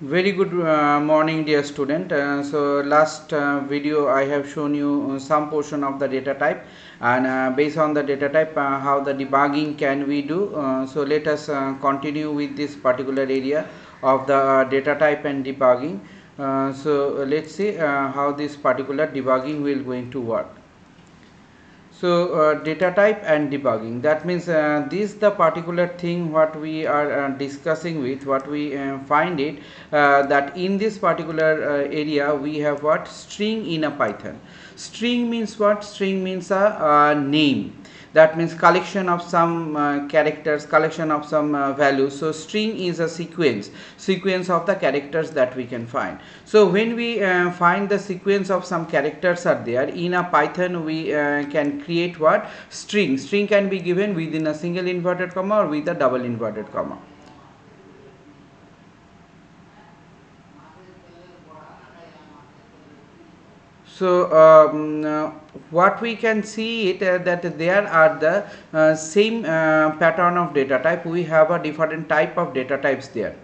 Very good morning, dear student. So last video I have shown you some portion of the data type, and based on the data type how the debugging can we do. So let us continue with this particular area of the data type and debugging. So let's see how this particular debugging will going to work. So data type and debugging, that means this the particular thing what we are discussing with, what we find it that in this particular area we have what string in a Python. String means what? String means a name, that means collection of some characters, collection of some values. So string is a sequence of the characters that we can find. So when we find the sequence of some characters are there in a Python, we can create what? String can be given within a single inverted comma or with a double inverted comma. So what we can see it that there are the same pattern of data type. We have a different type of data types there.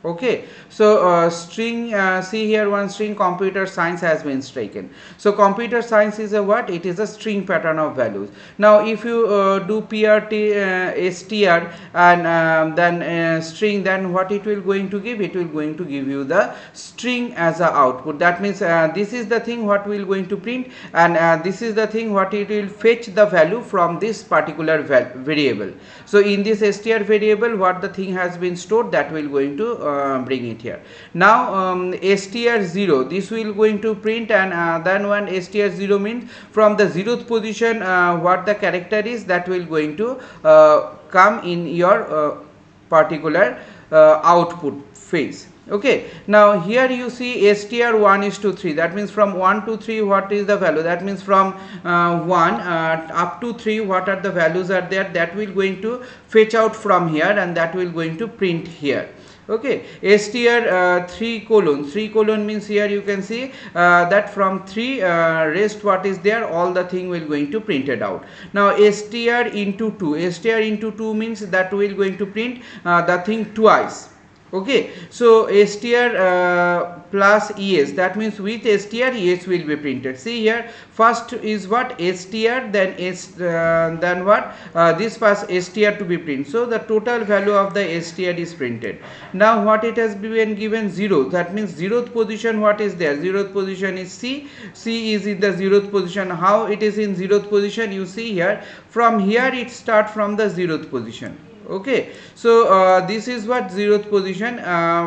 Okay, so string, see here one string computer science has been taken. So computer science is a what? It is a string pattern of values. Now if you do prt str and then string, then what it will going to give? It will going to give you the string as a output. That means this is the thing what we will going to print, and this is the thing what it will fetch the value from this particular variable. So in this str variable, what the thing has been stored, that will going to bring it here. Now str0, this will going to print, and then when str0 means from the 0th position what the character is, that will going to come in your particular output phase. Okay, now here you see str1 is to 3, that means from 1 to 3 what is the value, that means from 1 up to 3 what are the values are there, that will going to fetch out from here, and that will going to print here. Okay, str 3 colon means here you can see that from 3 rest what is there, all the thing will going to print it out. Now str into 2 means that will going to print the thing twice. Okay, so str plus es, that means with str es will be printed. See here, first is what? Str, then then what? This first str to be printed. So the total value of the str is printed. Now what it has been given? 0, that means 0th position what is there? 0th position is c is in the 0th position. How it is in 0th position? You see here, from here it start from the 0th position. Okay, so this is what 0th position.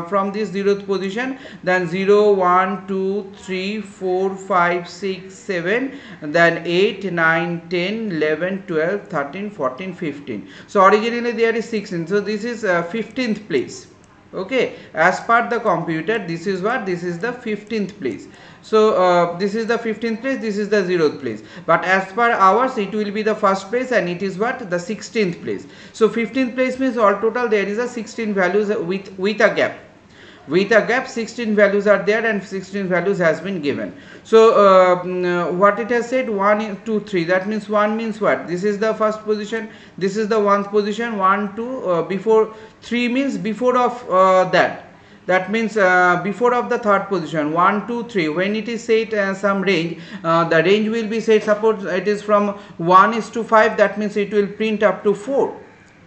From this 0th position, then 0 1 2 3 4 5 6 7, then 8 9 10 11 12 13 14 15. So originally there is 16, so this is 15th place. Okay, as per the computer, this is what? This is the 15th place. So this is the 15th place, this is the 0th place, but as per ours it will be the first place, and it is what? The 16th place. So 15th place means all total there is a 16 values with a gap. 16 values are there, and 16 values has been given. So what it has said, 1 2 3, that means 1 means what? This is the first position, this is the 1st position, 1 2 before 3 means before of that means before of the 3rd position, 1 2 3. When it is said some range, the range will be said, suppose it is from 1 is to 5, that means it will print up to 4.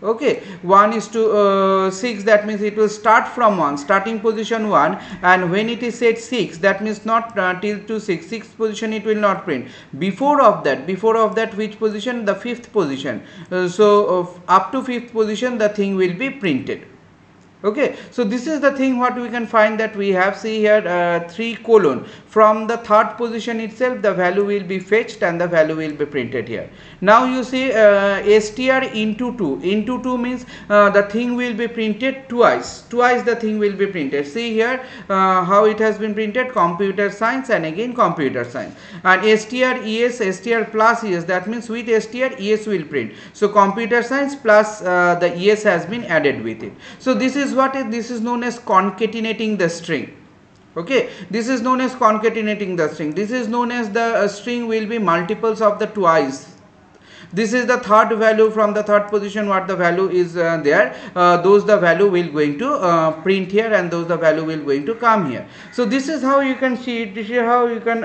Okay, 1 is to 6, that means it will start from 1, starting position 1, and when it is said 6, that means not till to 6th position it will not print. Before of that which position? The 5th position. So up to 5th position the thing will be printed. Okay, so this is the thing what we can find, that we have, see here 3 colon, from the 3rd position itself the value will be fetched and the value will be printed here. Now you see str into 2 means the thing will be printed twice the thing will be printed. See here how it has been printed, computer science and again computer science, and str plus es, that means with str es will print. So computer science plus the es has been added with it. So this is what this is known as concatenating the string. Okay, this is known as concatenating the string. This is known as the string will be multiples of the twice This is the third value. From the third position what the value is there, those the value will going to print here, and those the value will going to come here. So this is how you can see it. This is how you can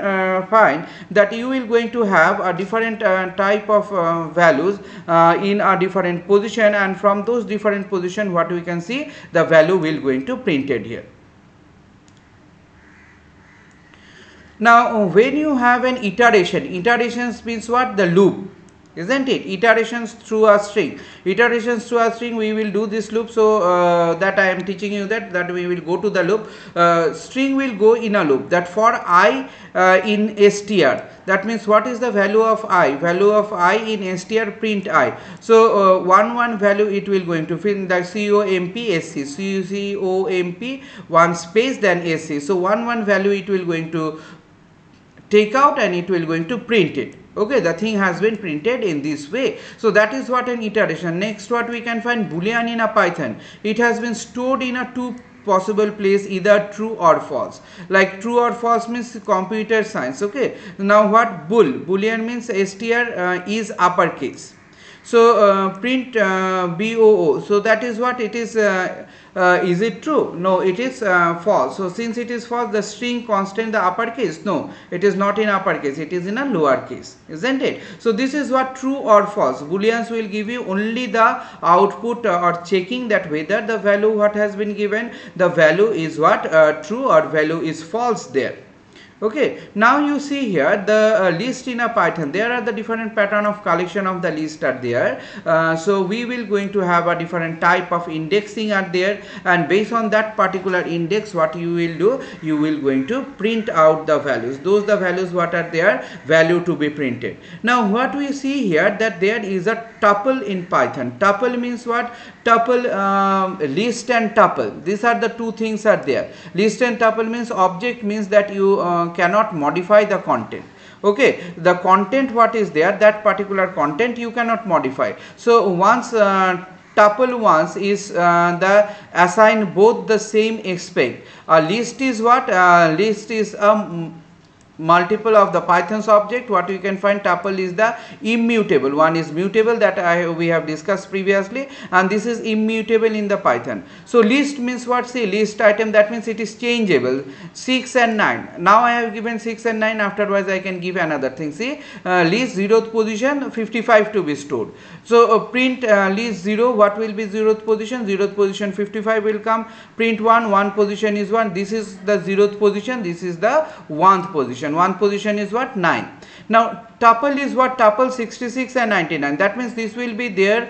find that you will going to have a different type of values in a different position, and from those different position what we can see, the value will going to printed here. Now when you have an iteration, iterations means what? The loop, isn't it? Iterations through a string, iterations through a string, we will do this loop. So that I am teaching you that we will go to the loop. String will go in a loop, that for I in str, that means what is the value of I? Value of I in str, print I. So 1 value it will going to print the comp 1 space then sc. So 1 value it will going to take out, and it will going to print it. Okay, the thing has been printed in this way. So that is what an iteration. Next what we can find, boolean in a Python, it has been stored in a two possible place, either true or false. Like true or false means computer science. Okay, now what? Boolean means str is uppercase. So print boo, so that is what it is. Is it true? No, it is false. So since it is false, the string constant the uppercase, no, it is not in uppercase, it is in a lowercase, isn't it? So this is what true or false. Booleans will give you only the output or checking that whether the value what has been given, the value is what? True or value is false there. Okay, now you see here the list in a Python, there are the different pattern of collection of the list are there. So we will going to have a different type of indexing are there, and based on that particular index what you will do, you will going to print out the values, those the values what are there, value to be printed. Now what we see here, that there is a tuple in Python. Tuple means what? Tuple, list and tuple, these are the two things are there. List and tuple means object means that you cannot modify the content. Okay, the content what is there, that particular content you cannot modify. So once tuple once is the assign both the same aspect. A list is what? List is a multiple of the Python's object. What you can find, tuple is the immutable, one is mutable, that we have discussed previously, and this is immutable in the Python. So list means what? See, list item, that means it is changeable. 6 and 9, now I have given 6 and 9, afterwards I can give another thing. See, list 0th position 55 to be stored. So print list 0, what will be 0th position? 0th position 55 will come. Print 1 position is 1, this is the 0th position, this is the 1th position. 1 position is what? 9. Now tuple is what? Tuple 66 and 99, that means this will be there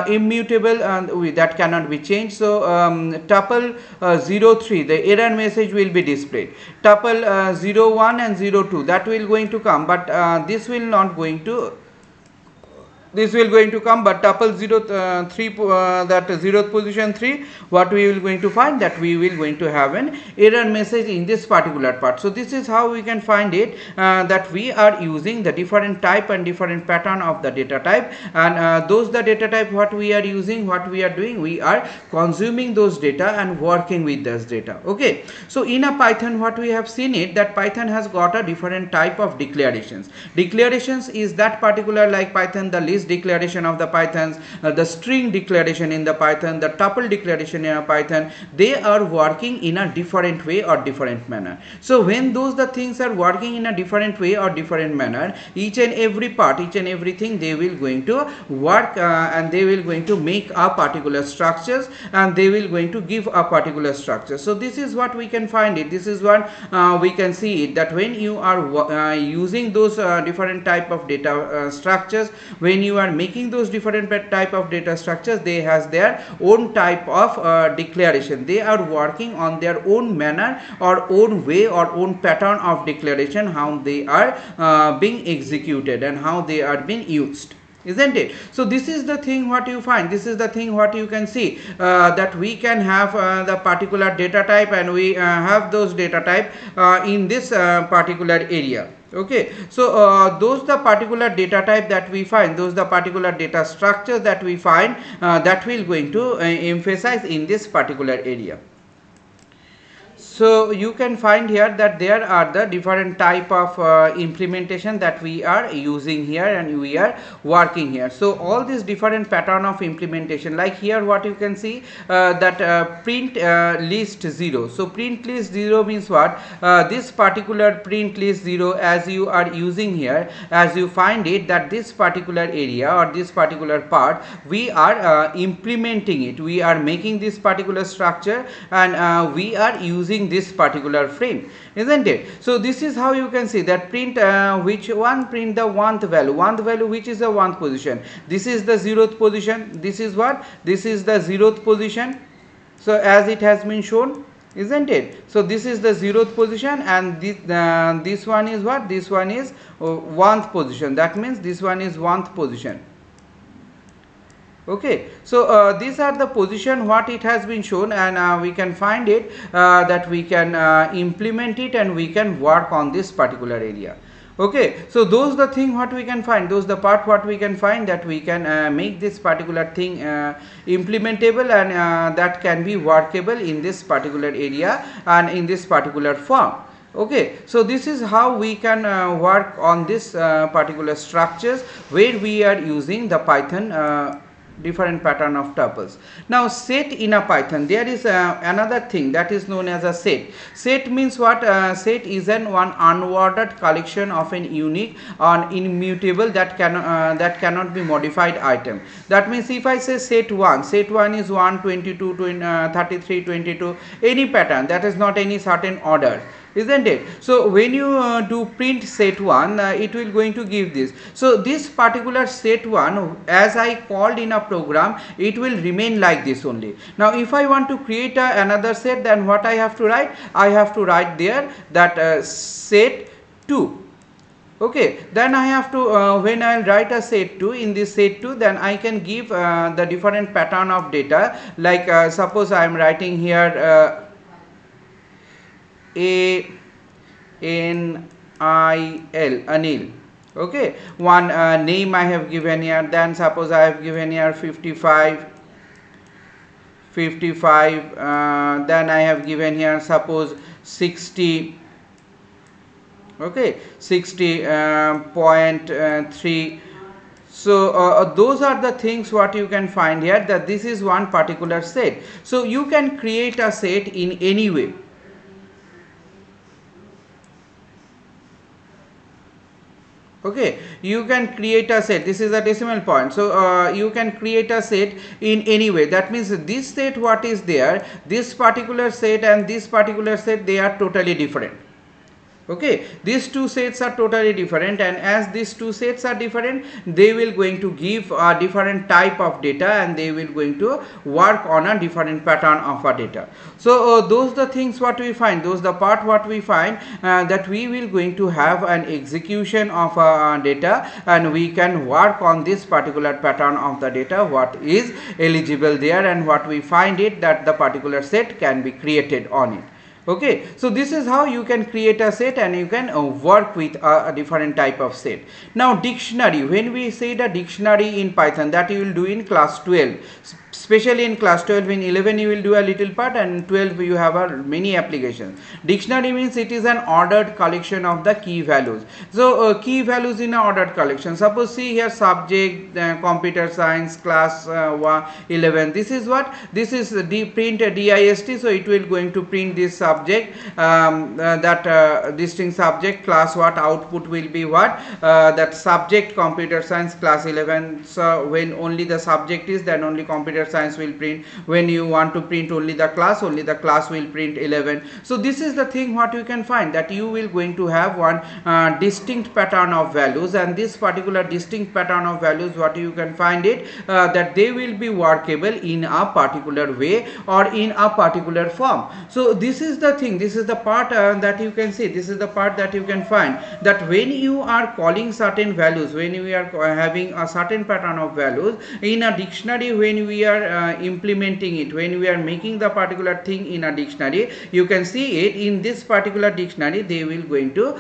immutable, and that cannot be changed. So tuple 03, the error message will be displayed. Tuple 01 and 02, that will going to come, but this will not going to, this will going to come, but tuple 03 that 0th position 3, what we will going to find, that we will going to have an error message in this particular part. So this is how we can find it, that we are using the different type and different pattern of the data type, and those the data type what we are using, what we are doing, we are consuming those data and working with this data. Okay, so in a Python what we have seen it, that Python has got a different type of declarations. Declarations is that particular, like Python, the list declaration of the Pythons, the string declaration in the Python, the tuple declaration in a Python, they are working in a different way or different manner. So when those the things are working in a different way or different manner, each and every part, each and everything, they will going to work and they will going to make a particular structures, and they will going to give a particular structure. So this is what we can find it, this is what we can see it, that when you are using those different type of data structures, when you are making those different type of data structures, they has their own type of declaration, they are working on their own manner or own way or own pattern of declaration, how they are being executed and how they are being used, isn't it? So this is the thing what you find, this is the thing what you can see, that we can have the particular data type, and we have those data type in this particular area. Okay, so those the particular data type that we find, those the particular data structures that we find, that will going to emphasize in this particular area. So you can find here that there are the different type of implementation that we are using here and we are working here. So all these different pattern of implementation, like here what you can see that print list 0. So print list 0 means what? This particular print list 0, as you are using here, as you find it that this particular area or this particular part, we are implementing it, we are making this particular structure, and we are using this particular frame, isn't it? So this is how you can see that print which one? Print the 1th value, which is the 1th position. This is the 0th position. This is what? This is the 0th position. So as it has been shown, isn't it? So this is the 0th position, and this one is what? This one is 1th position. That means this one is 1th position. Okay, so these are the position what it has been shown, and we can find it that we can implement it and we can work on this particular area. Okay, so those the thing what we can find, those the part what we can find, that we can make this particular thing implementable, and that can be workable in this particular area and in this particular form. Okay, so this is how we can work on this particular structures where we are using the Python different pattern of tuples. Now set in a Python, there is another thing that is known as a set. Set means what? Set is one unordered collection of an unique or immutable that cannot be modified item. That means if I say set 1 is 1, 22, 33, 22, any pattern, that is not any certain order, isn't it? So when you do print set 1, it will going to give this. So this particular set 1, as I called in a program, it will remain like this only. Now if I want to create another set, then what I have to write? I have to write there that set 2. Okay, then I have to when I write a set 2, in this set 2, then I can give the different pattern of data, like suppose I am writing here Anil. Okay, one name I have given here, then suppose I have given here 55, then I have given here suppose 60, okay, 60.3. So those are the things what you can find here, that this is one particular set. So you can create a set in any way. Okay, you can create a set. This is a decimal point, so you can create a set in any way. That means this set what is there, this particular set and this particular set, they are totally different. Okay, these two sets are totally different, and as these two sets are different, they will going to give a different type of data, and they will going to work on a different pattern of a data. So those the things what we find, those the part what we find, that we will going to have an execution of data, and we can work on this particular pattern of the data what is eligible there, and what we find it that the particular set can be created on it. Okay, so this is how you can create a set, and you can work with a different type of set. Now dictionary, when we say the dictionary in Python, that you will do in class 12, especially in class 12. In 11 you will do a little part, and 12 you have many applications. Dictionary means it is an ordered collection of the key values. So key values in an ordered collection. Suppose see here subject, computer science, class 11. This is what? This is print dist, so it will going to print this subject, this string subject, class what, output will be what, that subject computer science class 11. So when only the subject is, then only computer science will print. When you want to print only the class will print 11. So this is the thing what you can find, that you will going to have one distinct pattern of values, and this particular distinct pattern of values, what you can find it, that they will be workable in a particular way or in a particular form. So this is the thing, this is the part that you can see, this is the part that you can find, that when you are calling certain values, when we are having a certain pattern of values in a dictionary, when we are implementing it, when we are making the particular thing in a dictionary, you can see it in this particular dictionary. They will going to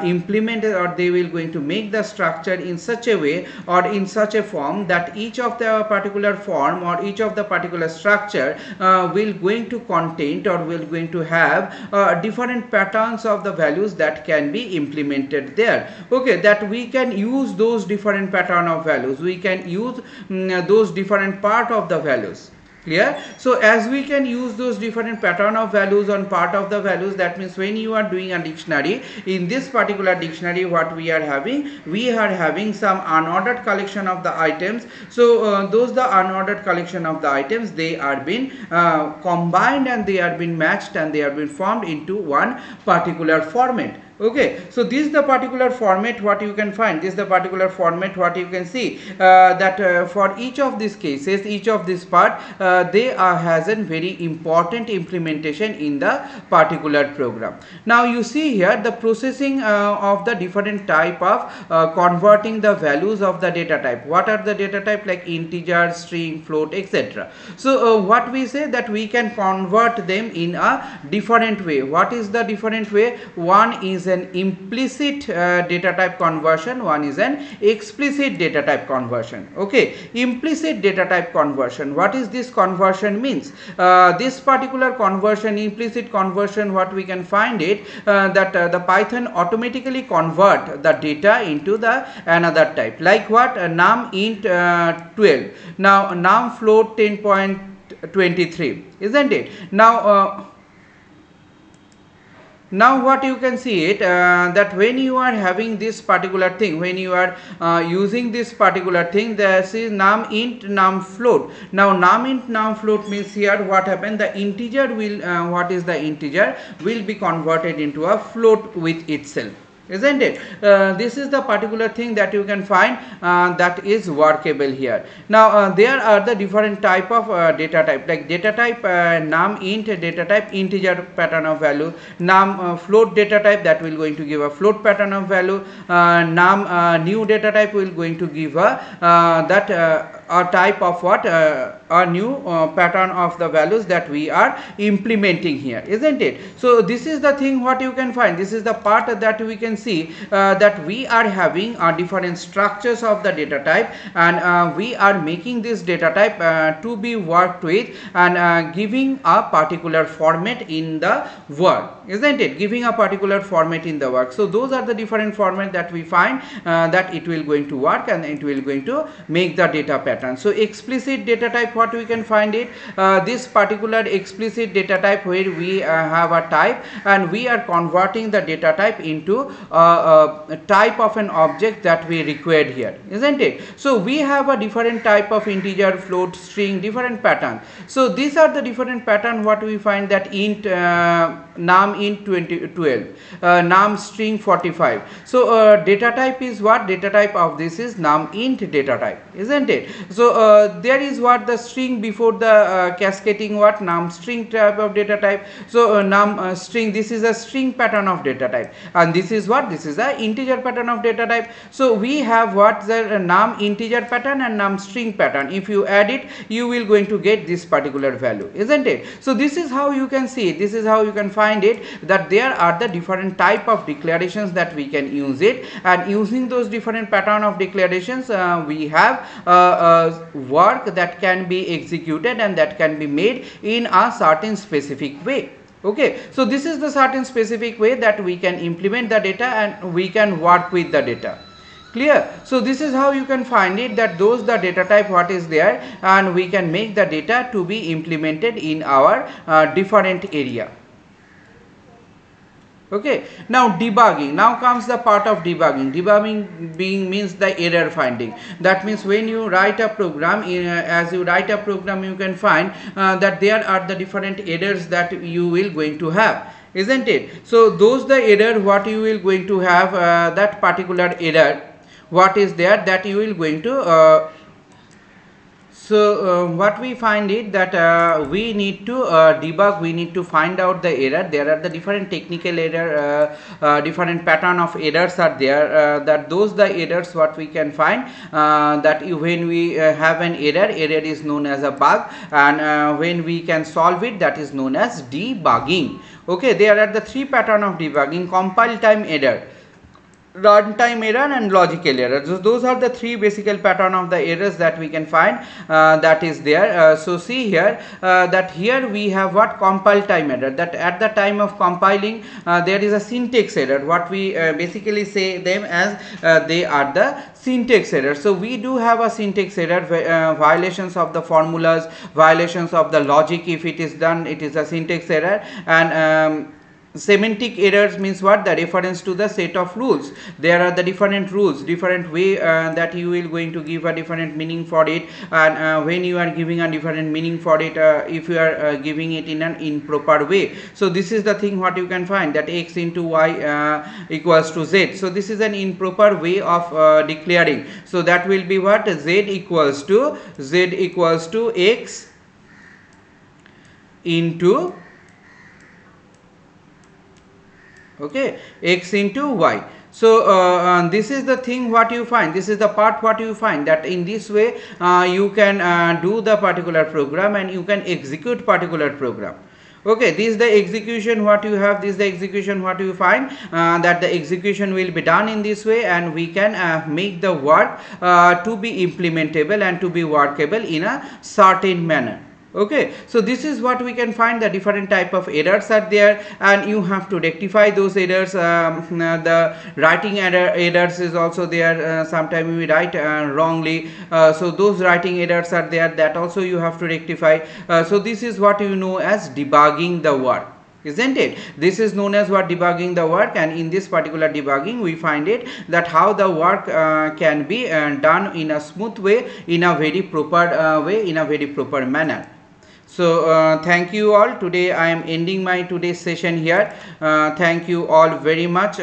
implement it, or they will going to make the structure in such a way or in such a form that each of the particular form or each of the particular structure will going to contain or will going to have different patterns of the values that can be implemented there. Okay, that we can use those different pattern of values, we can use those different part of the values. Clear? So as we can use those different pattern of values on part of the values, that means when you are doing a dictionary, in this particular dictionary what we are having some unordered collection of the items. So those the unordered collection of the items, they are been combined and they are been matched and they are been formed into one particular format. Okay, so this is the particular format what you can find, this is the particular format what you can see that for each of these cases, each of this part they has a very important implementation in the particular program. Now you see here the processing of the different type of converting the values of the data type. What are the data type? Like integer, string, float, etc. So what we say that we can convert them in a different way. What is the different way? One is an implicit data type conversion, one is an explicit data type conversion. Okay, implicit data type conversion, what is this conversion means? This particular conversion, implicit conversion, what we can find it that the Python automatically convert the data into the another type, like what? Num int 12, now num float 10.23, isn't it? Now what you can see it that when you are having this particular thing, when you are using this particular thing, this is num int num float. Now num int num float means here what happened, the integer will what is the integer will be converted into a float with itself, isn't it? This is the particular thing that you can find that is workable here. Now there are the different type of data type, like data type num int data type, integer pattern of value, num float data type, that will going to give a float pattern of value, num new data type will going to give a a type of what a new pattern of the values that we are implementing here, isn't it? So this is the thing what you can find, this is the part that we can see that we are having different structures of the data type, and we are making this data type to be worked with and giving a particular format in the work, isn't it? Giving a particular format in the work. So those are the different format that we find that it will going to work and it will going to make the data pattern. So explicit data type, what we can find it, this particular explicit data type where we have a type and we are converting the data type into a type of an object that we required here, isn't it? So we have a different type of integer, float, string, different pattern. So these are the different pattern what we find, that int num int 12, num string 45. So data type is what? Data type of this is num int data type, isn't it? So there is what the string before the cascading what num string type of data type. So num string, this is a string pattern of data type, and this is what? This is a integer pattern of data type. So we have what? The num integer pattern and num string pattern. If you add it, you will going to get this particular value, isn't it? So this is how you can see it, this is how you can find it, that there are the different type of declarations that we can use it, and using those different pattern of declarations we have work that can be executed and that can be made in a certain specific way. Okay, so this is the certain specific way that we can implement the data and we can work with the data. Clear? So this is how you can find it, that those the data type what is there, and we can make the data to be implemented in our different area. Okay, now debugging, now comes the part of debugging. Debugging means the error finding. That means when you write a program, as you write a program, you can find that there are the different errors that you will going to have, isn't it? So those the error what you will going to have, that particular error what is there, that you will going to So what we find it that we need to debug, we need to find out the error. There are the different technical error, different pattern of errors are there, that those the errors what we can find, that when we have an error is known as a bug, and when we can solve it, that is known as debugging. Okay, there are the three pattern of debugging: compile time error, runtime error, and logical error. So those are the three basic pattern of the errors that we can find, that is there. So see here, that here we have what compile time error, that at the time of compiling there is a syntax error, what we basically say them as they are the syntax error. So we do have a syntax error, violations of the formulas, violations of the logic. If it is done, it is a syntax error. And semantic errors means what? The reference to the set of rules. There are the different rules, different way that you will going to give a different meaning for it, and when you are giving a different meaning for it, if you are giving it in an improper way. So this is the thing what you can find, that x into y equals to z. So this is an improper way of declaring. So that will be what? Z equals to x into, okay, x into y. So this is the thing what you find, this is the part what you find, that in this way you can do the particular program and you can execute particular program. Okay, this is the execution what you have, this is the execution what you find, that the execution will be done in this way, and we can make the work to be implementable and to be workable in a certain manner. Okay, so this is what we can find, the different type of errors are there, and you have to rectify those errors. The writing errors is also there. Sometimes we write wrongly, so those writing errors are there, that also you have to rectify. So this is what you know as debugging the work, isn't it? This is known as what? Debugging the work. And in this particular debugging we find it that how the work can be done in a smooth way, in a very proper way, in a very proper manner. So thank you all. Today I am ending my today's session here. Thank you all very much.